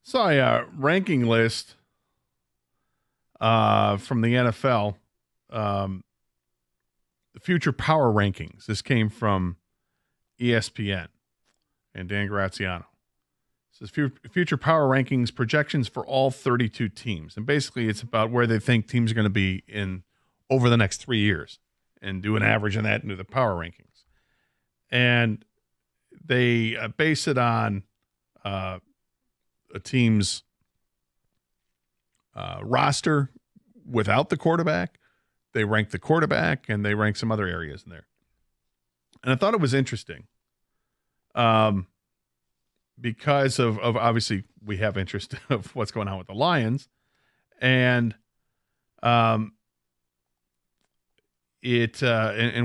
Saw a ranking list from the NFL, the future power rankings. This came from ESPN and Dan Graziano. It says future power rankings projections for all 32 teams. And basically it's about where they think teams are going to be in over the next 3 years and do an average on that and do the power rankings. And they base it on a team's roster without the quarterback. They rank the quarterback and they rank some other areas in there. And I thought it was interesting because of obviously we have interest of what's going on with the Lions and and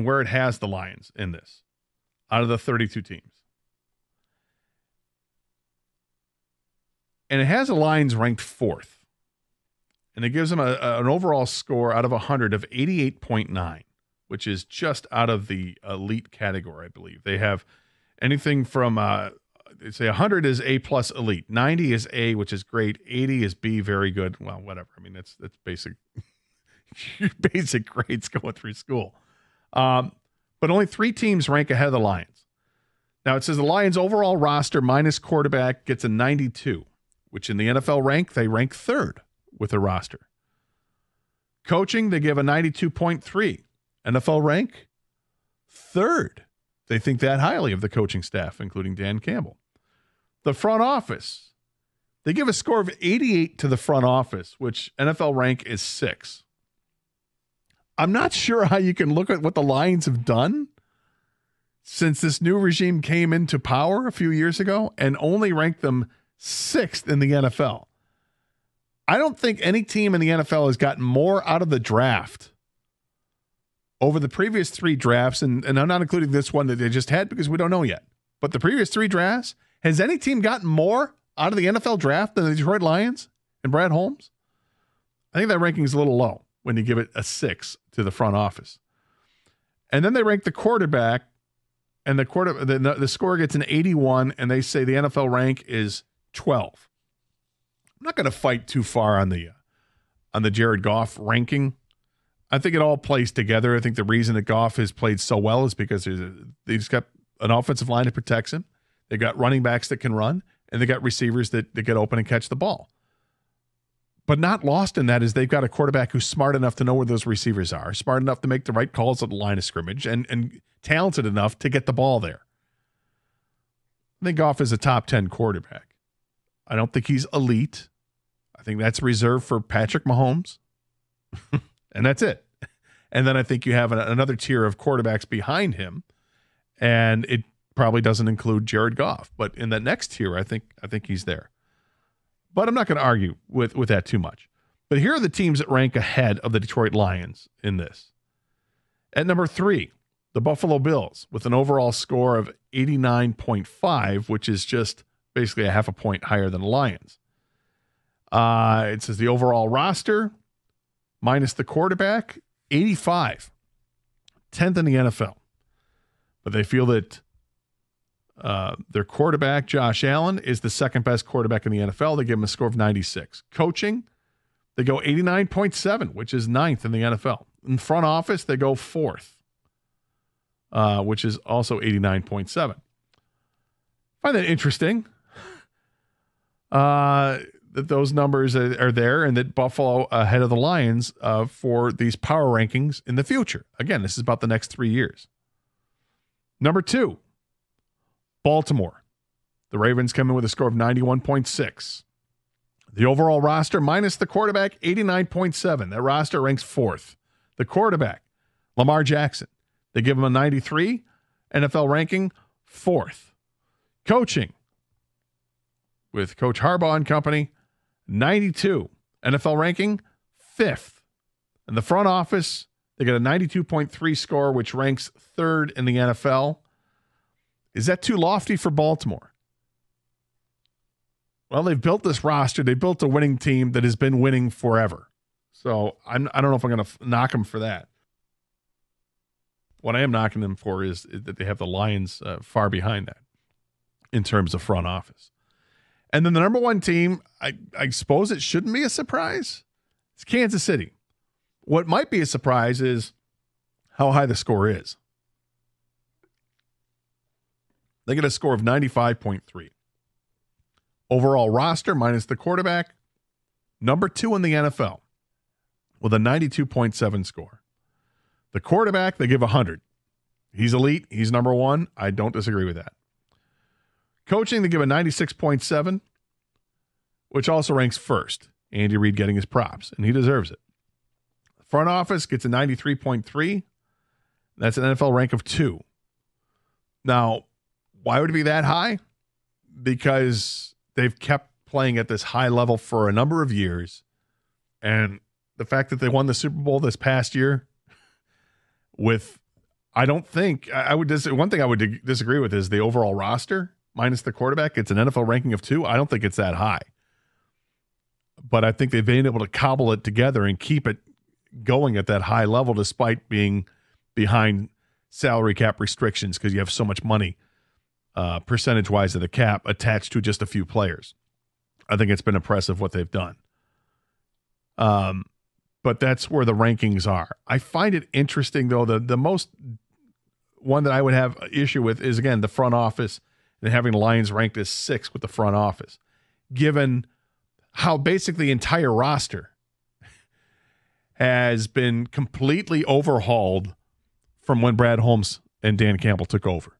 where it has the Lions in this out of the 32 teams. And it has the Lions ranked fourth. And it gives them an overall score out of 100 of 88.9, which is just out of the elite category, I believe. They have anything from, they say 100 is A plus elite, 90 is A, which is great, 80 is B, very good. Well, whatever. I mean, that's basic, basic grades going through school. But only 3 teams rank ahead of the Lions. Now, it says the Lions' overall roster minus quarterback gets a 92, which in the NFL rank, they rank third with a roster. Coaching, they give a 92.3. NFL rank, third. They think that highly of the coaching staff, including Dan Campbell. The front office, they give a score of 88 to the front office, which NFL rank is 6. I'm not sure how you can look at what the Lions have done since this new regime came into power a few years ago and only rank them 6th in the NFL. I don't think any team in the NFL has gotten more out of the draft over the previous 3 drafts, and I'm not including this one that they just had because we don't know yet. But the previous 3 drafts, has any team gotten more out of the NFL draft than the Detroit Lions and Brad Holmes? I think that ranking is a little low when you give it a 6 to the front office. And then they rank the quarterback, and the score gets an 81, and they say the NFL rank is 12. I'm not going to fight too far on the Jared Goff ranking. I think it all plays together. I think the reason that Goff has played so well is because they've got an offensive line that protects him. They got running backs that can run, and they got receivers that get open and catch the ball. But not lost in that is they've got a quarterback who's smart enough to know where those receivers are, smart enough to make the right calls at the line of scrimmage, and talented enough to get the ball there. I think Goff is a top 10 quarterback. I don't think he's elite. I think that's reserved for Patrick Mahomes. And that's it. And then I think you have another tier of quarterbacks behind him. And it probably doesn't include Jared Goff. But in that next tier, I think he's there. But I'm not going to argue with that too much. But here are the teams that rank ahead of the Detroit Lions in this. At number 3, the Buffalo Bills with an overall score of 89.5, which is just basically a half a point higher than the Lions. It says the overall roster minus the quarterback, 85, 10th in the NFL. But they feel that their quarterback, Josh Allen, is the second best quarterback in the NFL. They give him a score of 96. Coaching, they go 89.7, which is 9th in the NFL. In front office, they go 4th, which is also 89.7. Find that interesting. That those numbers are there and that Buffalo ahead of the Lions for these power rankings in the future. Again, this is about the next 3 years. Number 2, Baltimore. The Ravens come in with a score of 91.6. The overall roster minus the quarterback, 89.7. That roster ranks 4th. The quarterback, Lamar Jackson. They give him a 93. NFL ranking, 4th. Coaching, with Coach Harbaugh and company, 92. NFL ranking, 5th. In the front office, they got a 92.3 score, which ranks 3rd in the NFL. Is that too lofty for Baltimore? Well, they've built this roster. They built a winning team that has been winning forever. So I don't know if I'm going to knock them for that. What I am knocking them for is that they have the Lions far behind that in terms of front office. And then the number one team, I suppose it shouldn't be a surprise. It's Kansas City. What might be a surprise is how high the score is. They get a score of 95.3. Overall roster minus the quarterback, number 2 in the NFL with a 92.7 score. The quarterback, they give 100. He's elite. He's number 1. I don't disagree with that. Coaching, they give a 96.7, which also ranks first. Andy Reid getting his props, and he deserves it. Front office gets a 93.3. That's an NFL rank of 2. Now, why would it be that high? Because they've kept playing at this high level for a number of years. And the fact that they won the Super Bowl this past year with, I don't think, one thing I would disagree with is the overall roster minus the quarterback. It's an NFL ranking of 2. I don't think it's that high. But I think they've been able to cobble it together and keep it going at that high level despite being behind salary cap restrictions because you have so much money percentage-wise of the cap attached to just a few players. I think it's been impressive what they've done. But that's where the rankings are. I find it interesting, though, the most one that I would have issue with is, again, the front office and having the Lions ranked as 6 with the front office, given how basically the entire roster has been completely overhauled from when Brad Holmes and Dan Campbell took over.